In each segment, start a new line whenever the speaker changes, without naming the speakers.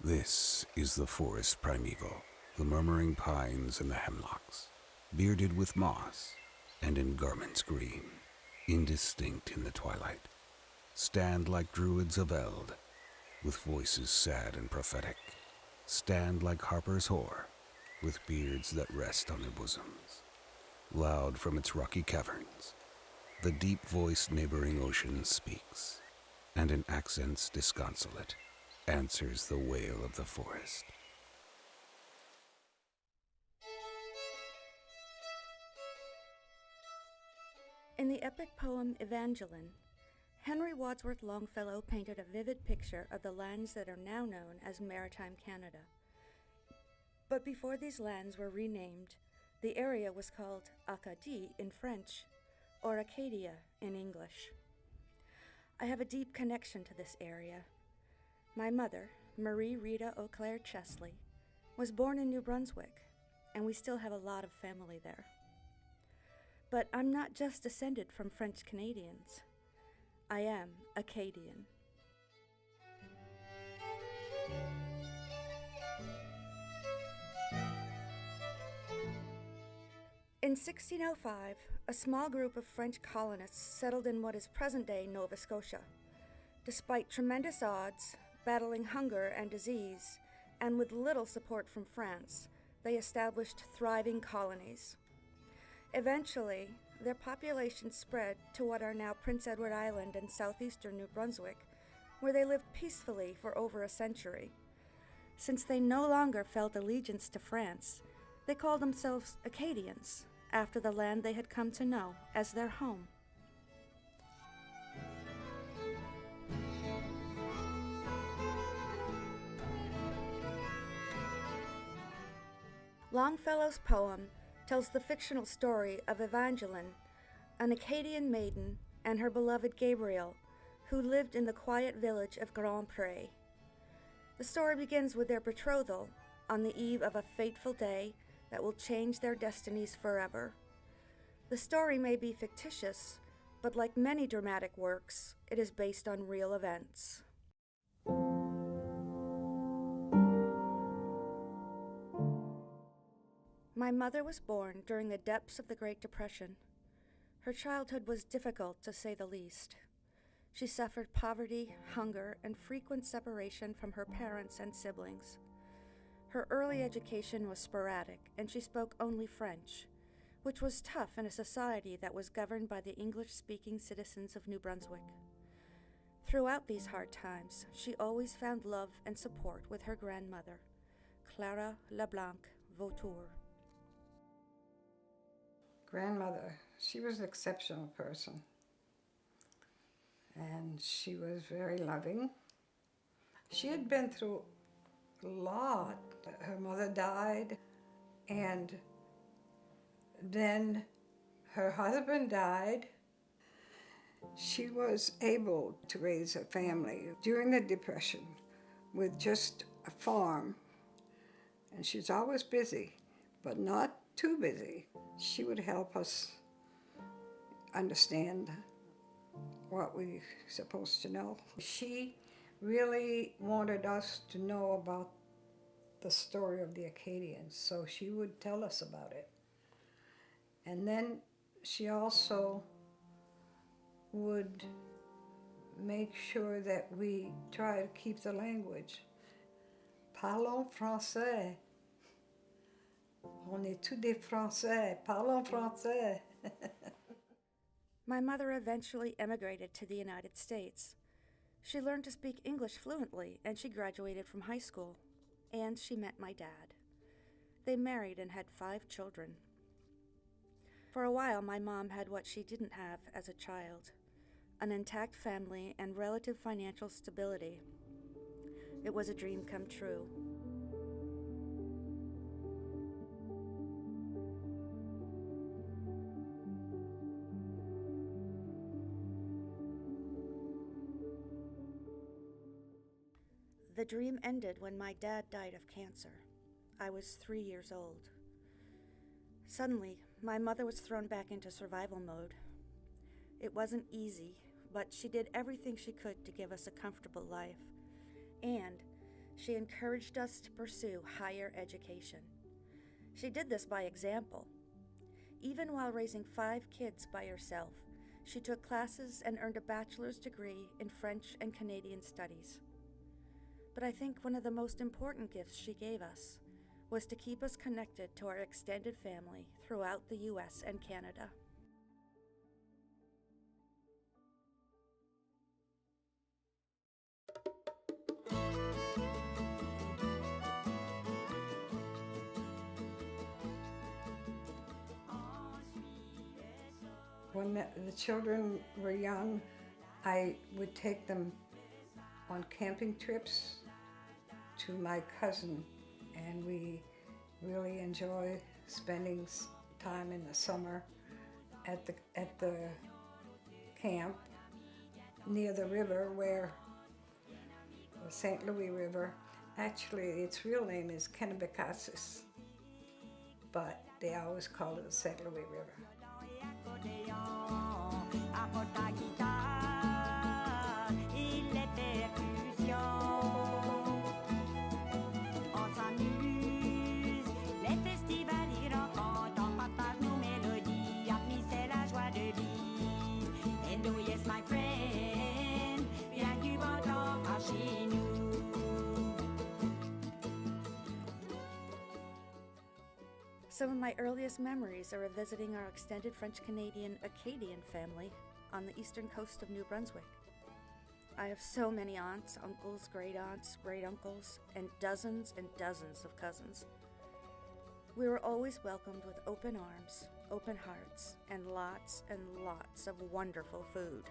This is the forest primeval, the murmuring pines and the hemlocks, bearded with moss and in garments green, indistinct in the twilight, stand like druids of eld, with voices sad and prophetic, stand like harpers hoar, with beards that rest on their bosoms. Loud from its rocky caverns, the deep-voiced neighboring ocean speaks, and in accents disconsolate, answers the wail of the forest.
In the epic poem Evangeline, Henry Wadsworth Longfellow painted a vivid picture of the lands that are now known as Maritime Canada. But before these lands were renamed, the area was called Acadie in French, or Acadia in English. I have a deep connection to this area. My mother, Marie Rita Auclair Chesley, was born in New Brunswick, and we still have a lot of family there. But I'm not just descended from French Canadians. I am Acadian. In 1605, a small group of French colonists settled in what is present-day Nova Scotia. Despite tremendous odds, battling hunger and disease, and with little support from France, they established thriving colonies. Eventually, their population spread to what are now Prince Edward Island and southeastern New Brunswick, where they lived peacefully for over a century. Since they no longer felt allegiance to France, they called themselves Acadians, after the land they had come to know as their home. Longfellow's poem tells the fictional story of Evangeline, an Acadian maiden, and her beloved Gabriel, who lived in the quiet village of Grand Pre. The story begins with their betrothal on the eve of a fateful day that will change their destinies forever. The story may be fictitious, but like many dramatic works, it is based on real events. My mother was born during the depths of the Great Depression. Her childhood was difficult, to say the least. She suffered poverty, hunger, and frequent separation from her parents and siblings. Her early education was sporadic, and she spoke only French, which was tough in a society that was governed by the English-speaking citizens of New Brunswick. Throughout these hard times, she always found love and support with her grandmother, Clara Leblanc Vautour.
Grandmother, she was an exceptional person, and she was very loving. She had been through a lot. Her mother died, and then her husband died. She was able to raise a family during the Depression with just a farm, and she's always busy, but not too busy. She would help us understand what we're supposed to know. She really wanted us to know about the story of the Acadians, so she would tell us about it. And then she also would make sure that we try to keep the language. Parlons français. On est tous des Français. Parlons français.
My mother eventually emigrated to the United States. She learned to speak English fluently, and she graduated from high school. And she met my dad. They married and had 5 children. For a while, my mom had what she didn't have as a child: an intact family and relative financial stability. It was a dream come true. The dream ended when my dad died of cancer. I was 3 years old. Suddenly, my mother was thrown back into survival mode. It wasn't easy, but she did everything she could to give us a comfortable life. And She encouraged us to pursue higher education. She did this by example. Even while raising 5 kids by herself, she took classes and earned a bachelor's degree in French and Canadian studies. But I think one of the most important gifts she gave us was to keep us connected to our extended family throughout the US and Canada.
When the children were young, I would take them on camping trips to my cousin, and we really enjoy spending time in the summer at the camp near the river, where the St. Louis River. Actually, its real name is Kennebecasis, but they always call it the St. Louis River.
Some of my earliest memories are of visiting our extended French-Canadian Acadian family on the eastern coast of New Brunswick. I have so many aunts, uncles, great-uncles, and dozens of cousins. We were always welcomed with open arms, open hearts, and lots of wonderful food.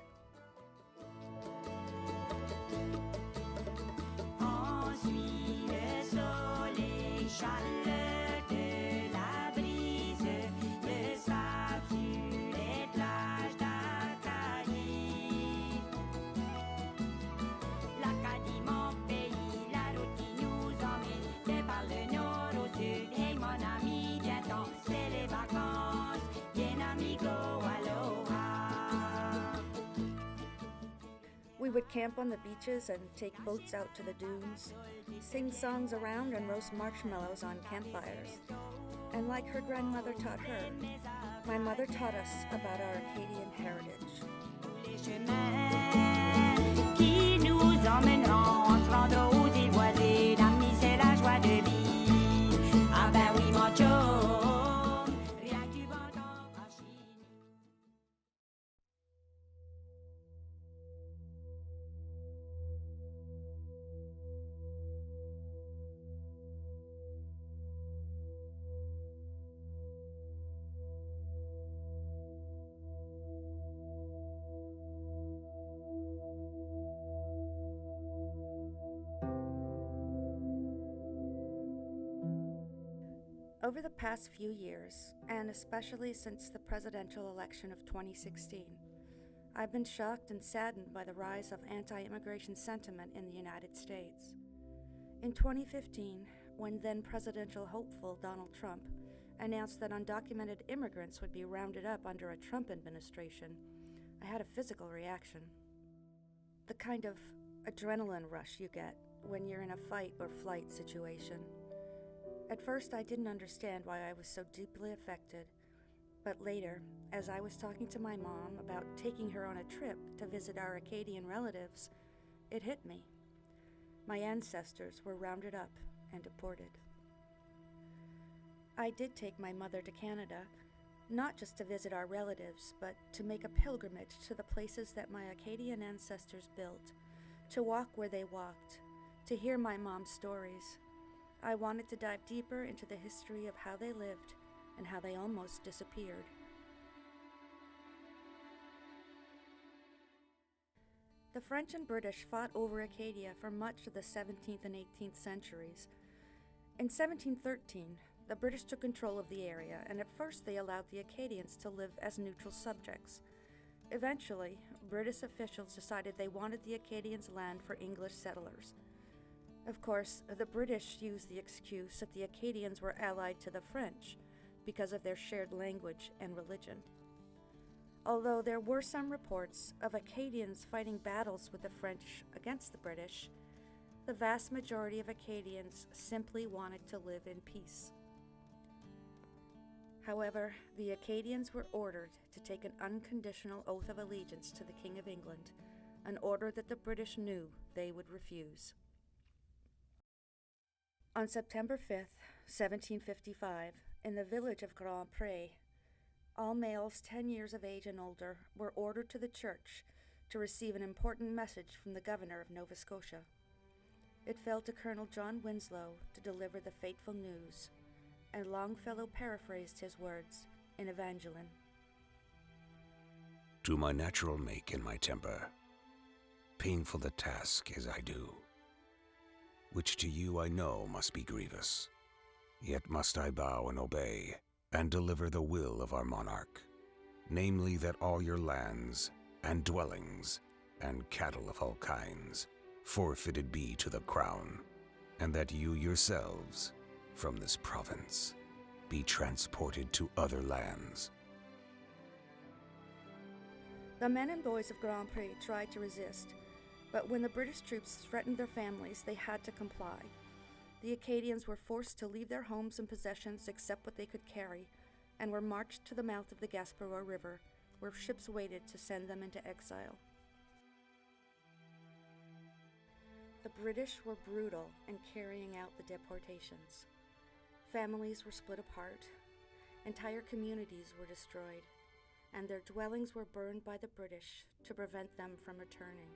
Ensuite, le soleil chaleureux de la brise, le sable sur les plages d'Acadie. L'Acadie, mon pays, la route qui nous emmène de par le nord au sud. Hey mon ami, viens-t'en, c'est les vacances, bien amigo, aloha.
We would camp on the beaches and take boats out to the dunes, sing songs around and roast marshmallows on campfires. And like her grandmother taught her, my mother taught us about our Acadian heritage.
Les chemins qui nous emmèneront, on se rendra aux îles voisines. Amis, c'est la joie de vivre. Ah ben oui, mon chum, rien que du vent en Chine.
Over the past few years, and especially since the presidential election of 2016, I've been shocked and saddened by the rise of anti-immigration sentiment in the United States. In 2015, when then presidential hopeful Donald Trump announced that undocumented immigrants would be rounded up under a Trump administration, I had a physical reaction. The kind of adrenaline rush you get when you're in a fight or flight situation. At first, I didn't understand why I was so deeply affected, but later, as I was talking to my mom about taking her on a trip to visit our Acadian relatives, it hit me. My ancestors were rounded up and deported. I did take my mother to Canada, not just to visit our relatives, but to make a pilgrimage to the places that my Acadian ancestors built, to walk where they walked, to hear my mom's stories. I wanted to dive deeper into the history of how they lived and how they almost disappeared. The French and British fought over Acadia for much of the 17th and 18th centuries. In 1713, the British took control of the area, and at first they allowed the Acadians to live as neutral subjects. Eventually, British officials decided they wanted the Acadians' land for English settlers. Of course, the British used the excuse that the Acadians were allied to the French because of their shared language and religion. Although there were some reports of Acadians fighting battles with the French against the British, the vast majority of Acadians simply wanted to live in peace. However, the Acadians were ordered to take an unconditional oath of allegiance to the King of England, an order that the British knew they would refuse. On September 5th, 1755, in the village of Grand Pre, all males 10 years of age and older were ordered to the church to receive an important message from the governor of Nova Scotia. It fell to Colonel John Winslow to deliver the fateful news, and Longfellow paraphrased his words in Evangeline.
To my natural make and my temper, painful the task as I do, which to you I know must be grievous, yet must I bow and obey, and deliver the will of our monarch, namely that all your lands and dwellings and cattle of all kinds forfeited be to the crown, and that you yourselves from this province be transported to other lands.
The men and boys of Grand Pre tried to resist, but when the British troops threatened their families, they had to comply. The Acadians were forced to leave their homes and possessions except what they could carry, and were marched to the mouth of the Gaspereau River, where ships waited to send them into exile. The British were brutal in carrying out the deportations. Families were split apart, entire communities were destroyed, and their dwellings were burned by the British to prevent them from returning.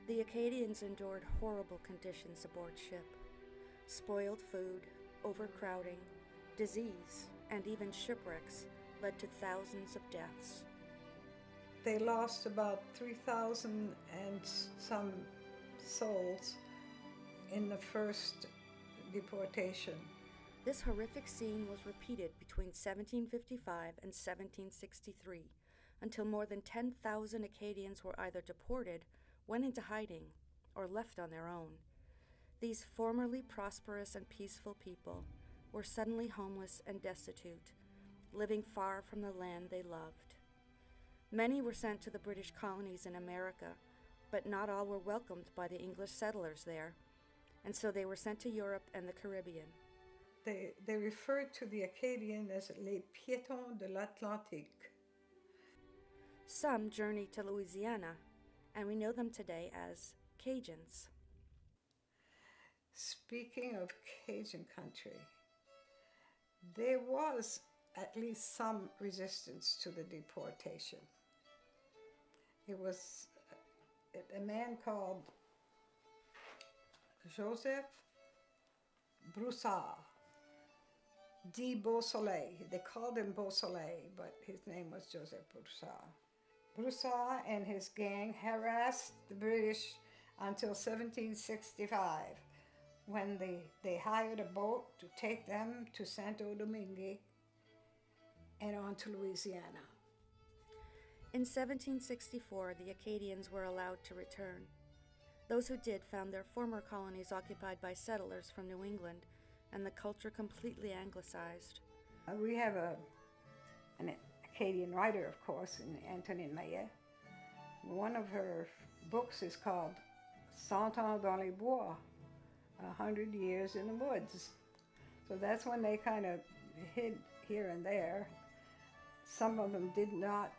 The Acadians endured horrible conditions aboard ship. Spoiled food, overcrowding, disease, and even shipwrecks led to thousands of deaths.
They lost about 3,000 and some souls in the first deportation.
This horrific scene was repeated between 1755 and 1763, until more than 10,000 Acadians were either deported, went into hiding, or left on their own. These formerly prosperous and peaceful people were suddenly homeless and destitute, living far from the land they loved. Many were sent to the British colonies in America, but not all were welcomed by the English settlers there, and so they were sent to Europe and the Caribbean.
They referred to the Acadians as les piétons de l'Atlantique.
Some journeyed to Louisiana, and we know them today as Cajuns.
Speaking of Cajun country, there was at least some resistance to the deportation. It was a man called Joseph Broussard, dit Beausoleil. They called him Beausoleil, but his name was Joseph Broussard. Broussard and his gang harassed the British until 1765, when they hired a boat to take them to Santo Domingue and on to Louisiana.
In 1764, the Acadians were allowed to return. Those who did found their former colonies occupied by settlers from New England, and the culture completely anglicized.
We have an Acadian writer, of course, Antonin Maillet. One of her books is called Cent Ans dans les Bois, 100 Years in the Woods. So that's when they kind of hid here and there. Some of them did not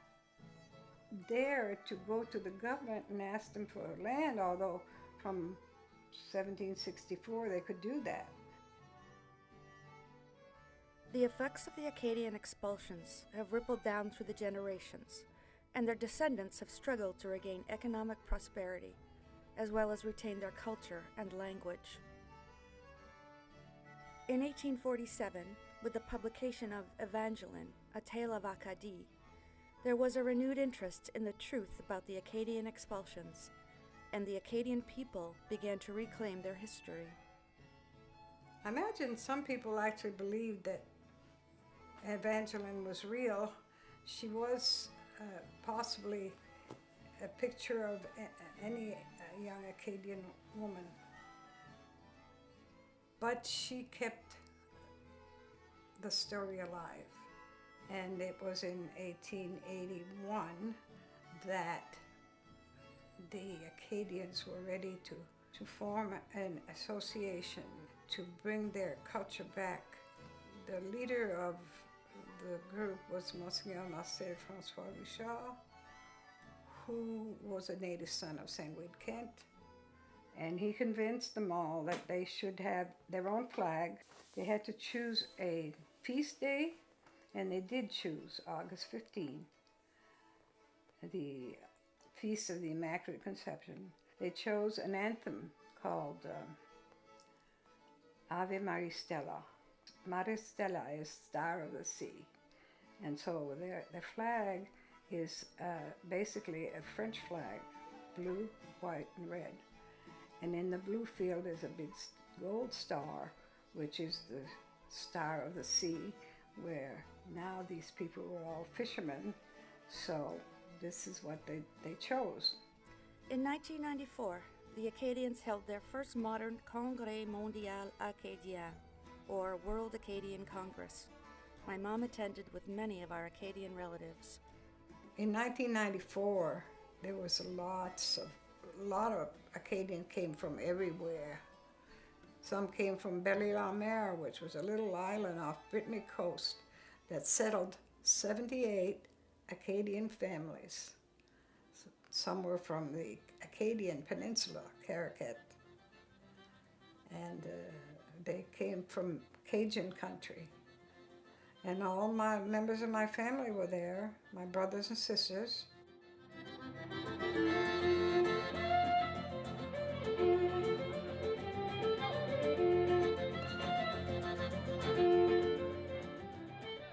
dare to go to the government and ask them for land, although from 1764 they could do that.
The effects of the Acadian expulsions have rippled down through the generations, and their descendants have struggled to regain economic prosperity, as well as retain their culture and language. In 1847, with the publication of Evangeline, A Tale of Acadie, there was a renewed interest in the truth about the Acadian expulsions, and the Acadian people began to reclaim their history.
I imagine some people actually believed that Evangeline was real. She was possibly a picture of any young Acadian woman. But she kept the story alive. And it was in 1881 that the Acadians were ready to to form an association to bring their culture back. The leader of the group was Monseigneur Marcel Francois Richard, who was a native son of St. Louis, Kent. And he convinced them all that they should have their own flag. They had to choose a feast day, and they did choose August 15, the Feast of the Immaculate Conception. They chose an anthem called Ave Maristella. Maristella is Star of the Sea. And so their flag is basically a French flag, blue, white, and red. And in the blue field is a big gold star, which is the Star of the Sea, where now these people were all fishermen. So this is what they chose.
In 1994, the Acadians held their first modern Congrès Mondial Acadien, or World Acadian Congress. My mom attended with many of our Acadian relatives.
In 1994, there was a lot of Acadians came from everywhere. Some came from Belle-Île-en-Mer, which was a little island off Brittany coast that settled 78 Acadian families. Some were from the Acadian Peninsula, Caracat, and they came from Cajun country. And all my members of my family were there, my brothers and sisters.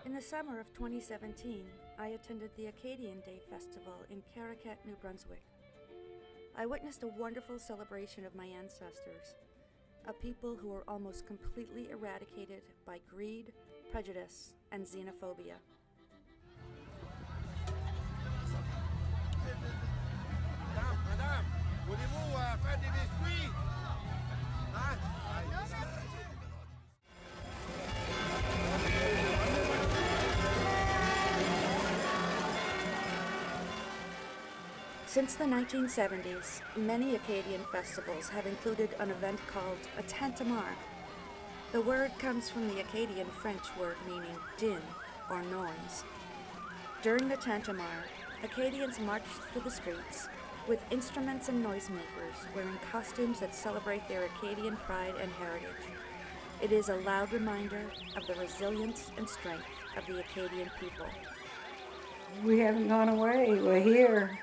In the summer of 2017, I attended the Acadian Day Festival in Caracat, New Brunswick. I witnessed a wonderful celebration of my ancestors, a people who were almost completely eradicated by greed, prejudice, and xenophobia.
Madame, voulez-vous faire des biscuits? Hein?
Since the 1970s, many Acadian festivals have included an event called a Tantamar. The word comes from the Acadian French word meaning din, or noise. During the Tantamar, Acadians marched through the streets with instruments and noisemakers wearing costumes that celebrate their Acadian pride and heritage. It is a loud reminder of the resilience and strength of the Acadian people.
We haven't gone away, we're here.